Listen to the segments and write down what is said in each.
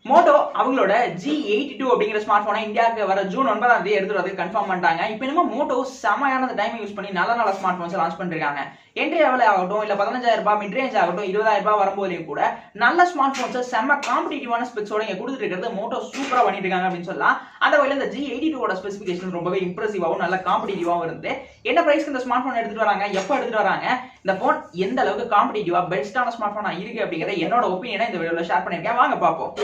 Moto அவங்களோட g82 அப்படிங்கிற smart போனை இந்தியாவுக்கு வர ஜூன் 9ஆம் தேதி எடுத்துட்டு வந்து கன்ஃபார்ம் பண்ணிட்டாங்க. இப்போ என்னமோ மோட்டோ செமையான டைம் யூஸ் பண்ணி நல்ல ஸ்மார்ட் போன்ஸ் லான்ச் பண்ணிருக்காங்க. என்ட்ரி லெவல் ஆகட்டும் இல்ல 15,000 ரூபாய் மிட் ரேஞ்ச் ஆகட்டும் 20,000 ரூபாய் வரும்போதையும் கூட நல்ல ஸ்மார்ட் போன்ஸ் செம்ம காம்படிட்டிவான ஸ்பெக்ஸோட இங்க கொடுத்துட்டு இருக்கிறது மோட்டோ சூப்பரா பண்ணிட்டு இருக்காங்க அப்படின்னு சொல்லலாம். அந்த வகையில இந்த g82 ஸ்பெசிபிகேஷன் ரொம்பவே இம்ப்ரெசிவாகவும் நல்ல காம்படிட்டிவாகவும் இருந்து என்ன பிரைஸ்க்கு இந்த ஸ்மார்ட் போன் எடுத்துட்டு வராங்க, எப்போ எடுத்துட்டு வராங்க, இந்த போன் எந்த அளவுக்கு காம்படிட்டிவா பெஸ்டான ஸ்மார்ட் போனா இருக்கு அப்படிங்கறத என்னோட ஒப்பீனியனை இந்த வீடியோல ஷேர் பண்ணிருக்கேன். வாங்க பாப்போம்.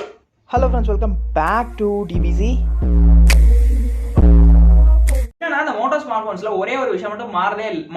Hello friends, welcome back to DBZ. அந்த மோட்டோ ஸ்மார்ட் போன்ஸ்ல ஒரே ஒரு விஷயம் மட்டும்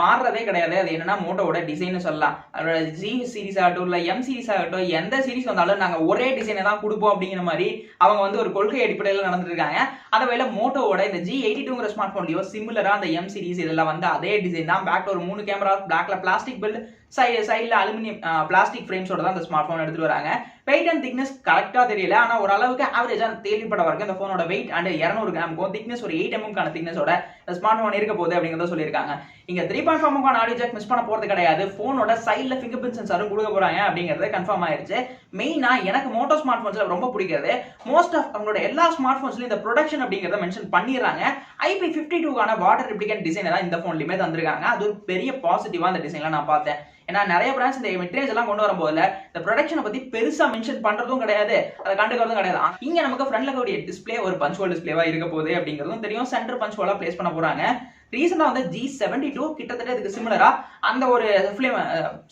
மாறதே கிடையாது. அது என்னன்னா மோட்டோவோட டிசைன் சொல்லலாம். அதோட ஜி சீரிஸ் ஆகட்டும் இல்ல எம் சீரிஸ் ஆகட்டும் எந்த சீரிஸ் வந்தாலும் நாங்க ஒரே டிசைனை தான் கொடுப்போம் அப்படிங்கிற மாதிரி அவங்க வந்து ஒரு கொள்கை அடிப்படையில் நடந்துட்டு இருக்காங்க. அந்த வகையில மோட்டோவோட இந்த g82 ஸ்மார்ட் போன்லயோ சிமிலரா அந்த எம் சீரிஸ் இதெல்லாம் வந்து அதே டிசைன் தான். பேக்ல ஒரு 3 கேமரா, பிளாக்ல பிளாஸ்டிக் பில்ட், சைடுல அலுமினியம் பிளாஸ்டிக் ஃப்ரேம்ஸோட தான் இந்த ஸ்மார்ட் போன் எடுத்துட்டு வராங்க. வெயிட் அண்ட் திக்னஸ் கரெக்டா தெரியல, ஆனா ஓரளவுக்கு ஆவரேஜா தேவைப்பட வரைக்கும் இந்த போனோட வெயிட் அண்ட் 200 கிராமுக்கும் திக்னஸ் ஒரு 8 mm திக்னஸோட இந்த ஸ்மார்ட் போன் இருக்க போகுது அப்படிங்கறத சொல்லியிருக்காங்க. இங்க 3.5 ஆடியோ ஜாக் மிஸ் பண்ண போறது கிடையாது. போனோட சைடுல ஃபிங்கர் பிரிண்ட் சென்சாரும் கொடுக்க போறாங்க அப்படிங்கறது கன்ஃபார்ம் ஆயிருச்சு. மெயினா எனக்கு மோட்டோ ஸ்மார்ட் போன்ஸ்ல ரொம்ப பிடிக்கிறது மோஸ்ட் ஆஃப் அவங்களோட எல்லா ஸ்மார்ட் போன்ஸ்லயும் இந்த ப்ரொடக்ஷன் அப்படிங்கறத மென்ஷன் பண்ணிடுறாங்க. IP52 வாட்டர் ரெப்ளிகன்ட் டிசைன் தான் இந்த போன்லயுமே தந்திருக்காங்க. அது ஒரு பெரிய பாசிட்டிவா அந்த டிசைன்ல நான் பார்த்தேன். ஏன்னா நிறைய பிராண்ட்ஸ் இந்த மிட்ரேஞ்ச் எல்லாம் கொண்டு வரும்போது இந்த ப்ரொடக்ஷனை பத்தி பெருசா மென்ஷன் பண்றதும் கிடையாது, அதை கண்டுக்கிறதும் கிடையாது. இங்க நமக்கு ஃப்ரண்ட்ல கூடிய டிஸ்பிளே ஒரு பஞ்ச் ஹோல் டிஸ்பிளேவா இருக்க போகுது அப்படிங்கிறதும் தெரியும். சென்டர் பஞ்ச் ஹோலா பிளேஸ் பண்ண போறாங்க. ரீசெண்டா வந்து g72 கிட்டத்தட்ட இதுக்கு சிமிலரா அந்த ஒரு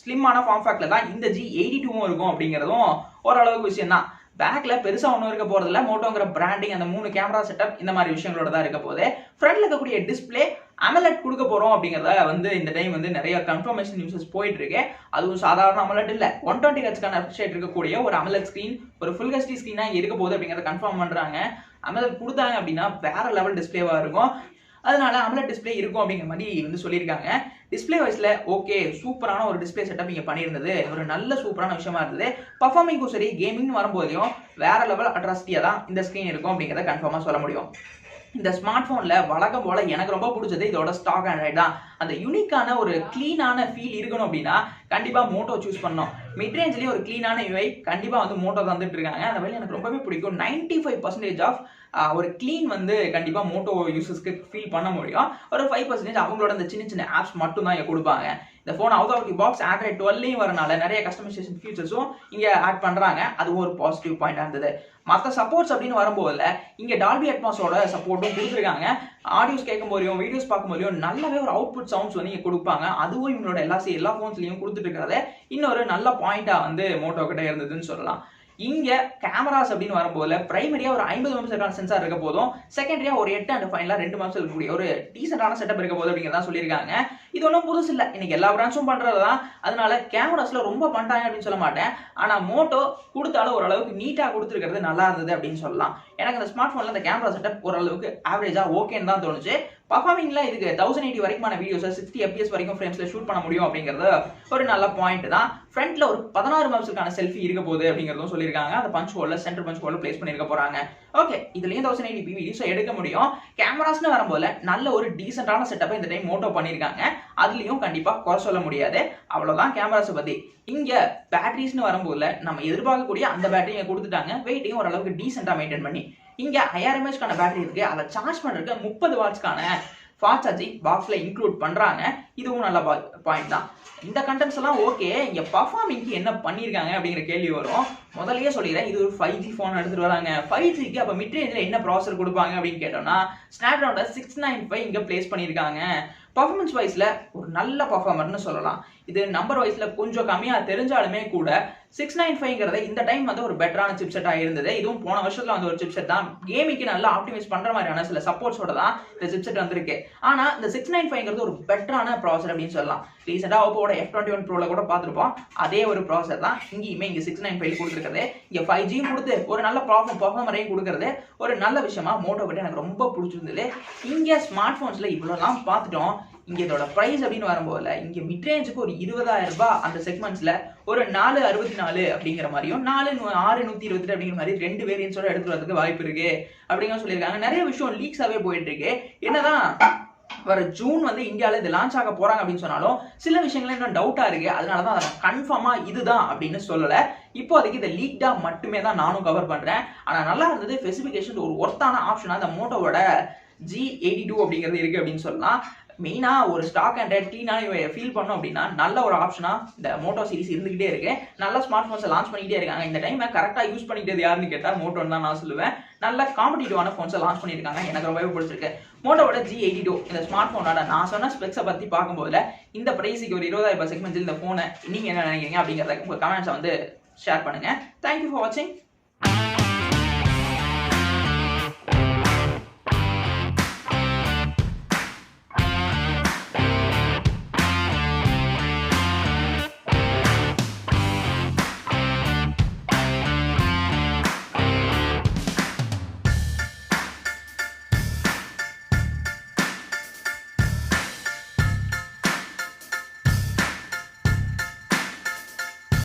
ஸ்லிம்மான ஃபார்ம் ஃபேக்டர்ல தான் இந்த g82 இருக்கும் அப்படிங்கிறதும் ஓரளவுக்கு விஷயம் தான். பேக்ல பெருசா ஒன்றும் இருக்க போறது இல்ல. மோட்டோங்கிற பிராண்டிங், அந்த 3 கேமரா செட்டப் இந்த மாதிரி விஷயங்களோட தான் இருக்க போகுது. ஃப்ரண்ட்ல இருக்கக்கூடிய டிஸ்பிளே AMOLED கொடுக்க போறோம் அப்படிங்கறத வந்து இந்த டைம் வந்து நிறைய கன்ஃபர்மேஷன் நியூஸஸ் போயிட்டு இருக்கு. அதுவும் சாதாரண AMOLED இல்ல, 120 Hz ரெஃப்ரெஷ் இருக்கக்கூடிய ஒரு AMOLED ஸ்கிரீன், ஒரு ஃபுல் HD ஸ்கிரீனா இருக்க போகுது அப்படிங்கறத கன்ஃபார்ம் பண்றாங்க. AMOLED கொடுத்தாங்க அப்படின்னா வேற லெவல் டிஸ்பிளேவா இருக்கும். அதனால AMOLED டிஸ்பிளே இருக்கும் அப்படிங்கிற மாதிரி வந்து சொல்லியிருக்காங்க. டிஸ்பிளே வைஸ்ல ஓகே, சூப்பரான ஒரு டிஸ்பிளே செட்டப் இங்க பண்ணியிருந்தது ஒரு நல்ல சூப்பரான விஷயமா இருந்தது. பர்ஃபார்மிங்கும் சரி, கேமிங் வரும்போதையும் வேற லெவல் அட்ராசிட்டியா தான் இந்த ஸ்கிரீன் இருக்கும் அப்படிங்கறத கன்ஃபார்மா சொல்ல முடியும். இந்த ஸ்மார்ட் போன்ல வழக்கம் போல எனக்கு ரொம்ப பிடிச்சது இதோட ஸ்டாக் ஆண்ட்ராய்டு தான். அந்த யூனிக்கான ஒரு கிளீனான ஃபீல் இருக்கணும் அப்படின்னா கண்டிப்பா மோட்டோ சூஸ் பண்ணணும். மிட் ரேஞ்ச்லயே ஒரு கிளீனான UI கண்டிப்பா வந்து மோட்டோ தந்துட்டு இருக்காங்க. அந்த வகையில் எனக்கு ரொம்பவே பிடிக்கும். 95% ஆஃப் ஒரு கிளீன் வந்து கண்டிப்பா மோட்டோ யூசர்ஸ்க்கு ஃபீல் பண்ண முடியும். ஒரு 5% அவங்களோட இந்த சின்ன ஆப்ஸ் மட்டும் தான் இங்க கொடுப்பாங்க. இந்த phone out of the box Android 12 வரனால நிறைய கஸ்டமைசேஷன் ஃபீச்சர்ஸும் இங்க ஆட் பண்றாங்க. அதுவும் ஒரு பாசிட்டிவ் பாயிண்டா இருந்தது. மற்ற சப்போர்ட்ஸ் அப்படின்னு வரும்போது இங்க டால்பி அட்மாஸோட சப்போர்ட்டும் கொடுத்துருக்காங்க. ஆடியோஸ் கேட்கும் போதையும் வீடியோஸ் பார்க்கும் போதையும் நல்லாவே ஒரு அவுட்புட் சவுண்ட்ஸ் வந்து இங்க கொடுப்பாங்க. அதுவும் இவங்களோட எல்லா போன்ஸ்லயும் கொடுத்துட்டு இருக்கிறது இன்னொரு நல்ல பாயிண்டா வந்து மோட்டோ கிட்ட இருந்ததுன்னு சொல்லலாம். இங்க கேமராஸ் அப்படின்னு வரும்போது பிரைமரியா ஒரு 50 மெகாபிக்சல் சென்சார் இருக்க போதும், செகண்டரியா ஒரு 8 and ஃபைனலா 2 மெகாபிக்சல் இருக்கக்கூடிய ஒரு டீசென்டான செட்டப் இருக்க போது அப்படிங்கிறத சொல்லியிருக்காங்க. இது ஒன்றும் புதுசு இல்லை, இன்னைக்கு எல்லா பிராண்ட்ஸும் பண்றதுதான். அதனால கேமராஸ்ல ரொம்ப பண்ணிட்டாங்க அப்படின்னு சொல்ல மாட்டேன். ஆனா மோட்டோ கொடுத்தாலும் ஓரளவுக்கு நீட்டா கொடுத்துருக்கிறது நல்லா இருந்தது அப்படின்னு சொல்லலாம். எனக்கு இந்த ஸ்மார்ட் போன்ல இந்த கேமரா செட்டப் ஓரளவுக்கு ஆவரேஜா ஓகேன்னு தான் தோணுச்சு. பர்ஃபார்மிங்ல இதுக்கு 1080 வரைக்குமான வீடியோஸ் 60 FPS வரைக்கும் ஃப்ரேம்ஸ்ல ஷூட் பண்ண முடியும் அப்படிங்கிறது ஒரு நல்ல பாயிண்ட் தான். ஃப்ரண்ட்ல ஒரு 16 மெகாபிக்சலுக்கான செல்ஃபி இருக்க போகுது அப்படிங்கிறதும் சொல்லியிருக்காங்க. அந்த பஞ்ச் ஹோல்ல சென்டர் பஞ்ச் ஹோல்ல பிளேஸ் பண்ணிருக்க போறாங்க. ஓகே, இதுலயும் 1080p வீடியோஸ் எடுக்க முடியும். கேமராஸ்னு வரும்போது நல்ல ஒரு டீசென்டான செட்டப்பை இந்த டைம் மோட்டோ பண்ணிருக்காங்க. அதுலயும் கண்டிப்பா குறை சொல்ல முடியாது. அவ்வளவுதான் கேமராஸ் பத்தி. இங்க பேட்டரிஸ்னு வரும்போது நம்ம எதிர்பார்க்கக்கூடிய அந்த பேட்டரியை கொடுத்துட்டாங்க. வெயிட்டையும் ஓரளவுக்கு டீசென்டா மெயின்டைன் பண்ணி இங்க 5000 mAh பேட்டரி இருக்கு. அதை சார்ஜ் பண்றதுக்கு 30 வாட்ஸ்க்கான ஃபாஸ்ட் சார்ஜிங் பாக்ஸ்ல இன்க்ளூட் பண்றாங்க. இதுவும் நல்ல பாயிண்ட் தான். இந்த கண்டென்ட்ஸ் எல்லாம் ஓகே. இங்க பர்ஃபார்மிங்க்கு என்ன பண்ணிருக்காங்க அப்படிங்கிற கேள்வி வரும். முதல்லயே சொல்லிடுறேன், இது ஒரு 5G போன் எடுத்துட்டு வராங்க. 5Gக்கு அப்ப மிட் ரேஞ்ச்ல என்ன ப்ராசஸர் கொடுப்பாங்க அப்படின்னு கேட்டோம்னா Snapdragon 695 இங்க பிளேஸ் பண்ணிருக்காங்க. பர்ஃபார்மன்ஸ் வைஸ்ல ஒரு நல்ல பர்ஃபார்மர்னு சொல்லலாம். இது நம்பர் வைஸ்ல கொஞ்சம் கம்மியா தெரிஞ்சாலுமே கூட 695ங்கிறத இந்த டைம் வந்து ஒரு பெட்டரான சிப்செட்டா இருந்தது. இதுவும் போன வருஷத்துல வந்து ஒரு சிப்செட் தான். கேமிங்க்கு நல்லா ஆப்டிமைஸ் பண்ற மாதிரியான சில சப்போர்ட்ஸோட தான் இந்த சிப்செட் வந்திருக்கு. ஆனா இந்த 695ங்கிறது ஒரு பெட்டரான ப்ராசஸர் அப்படின்னு சொல்லலாம். ரீசெண்டா ஓப்போட F21 Proல கூட பார்த்திருப்போம். அதே ஒரு ப்ராசஸர் தான் இங்கேயுமே இங்க 695 கொடுத்துருக்கிறது. இங்க 5Gயும் கொடுத்து ஒரு நல்ல பர்ஃபார்மரையும் கொடுக்கறது ஒரு நல்ல விஷயமா மோட்டோ கிட்ட எனக்கு ரொம்ப பிடிச்சிருந்தது. இங்க ஸ்மார்ட் போன்ஸ்ல இவ்வளவுலாம் பார்த்துட்டோம். இங்க இதோட பிரைஸ் அப்படின்னு வரும்போது இங்க மிட் ரேஞ்சுக்கு ஒரு 20,000 ரூபாய் அந்த செக்மெண்ட்ஸ்ல ஒரு 464 அப்படிங்கிற மாதிரியும் 4628 அப்படிங்கிற மாதிரி 2 வேரியன்ஸோட எடுத்துட்டு வரதுக்கு வாய்ப்பு இருக்கு அப்படிங்கிற சொல்லியிருக்காங்க. நிறைய விஷயம் லீக்ஸாவே போயிட்டு இருக்கு. என்னதான் வர ஜூன் வந்து இந்தியாவில் இது லான்ச் ஆக போறாங்க அப்படின்னு சொன்னாலும் சில விஷயங்கள் இன்னும் டவுட்டா இருக்கு. அதனால தான் அதை கன்ஃபார்மா இதுதான் அப்படின்னு சொல்லல. இப்போ அதுக்கு இதை லீக்டா மட்டுமே தான் நானும் கவர் பண்றேன். ஆனா நல்லா இருந்தது. ஸ்பெசிஃபிகேஷன் ஒரு ஒர்த்தான ஆப்ஷனா இந்த மோட்டோவோட g82 அப்படிங்கிறது இருக்கு அப்படின்னு சொல்லலாம். மெயினா ஒரு ஸ்டாக் ஆண்ட்ராய்ட் டீனால ஃபீல் பண்ணோம் அப்படின்னா நல்ல ஒரு ஆப்ஷனா இந்த மோட்டோ சீரிஸ் இருந்துகிட்டே இருக்கு. நல்ல ஸ்மார்ட் போன்ஸ் லான்ச் பண்ணிட்டே இருக்காங்க. இந்த டைம் கரெக்டா யூஸ் பண்ணிட்டது யாருன்னு கேட்டா மோட்டோன்னு தான் நான் சொல்லுவேன். நல்ல காம்படிட்டிவான போன்ஸ் லான்ச் பண்ணிருக்காங்க. எனக்கு ரொம்பவே பிடிச்சிருக்கு. மோட்டோவோட g82 இந்த ஸ்மார்ட் போனோட நான் சொன்ன ஸ்பெக்ஸை பத்தி பார்க்கும்போது இந்த பிரைஸுக்கு ஒரு 20,000 செக்மெண்ட்ல இந்த போனை நீங்க என்ன நினைக்கிறீங்க அப்படிங்கறத உங்க கமெண்ட்ஸை வந்து ஷேர் பண்ணுங்க. தேங்க்யூ ஃபார் வாட்சிங்.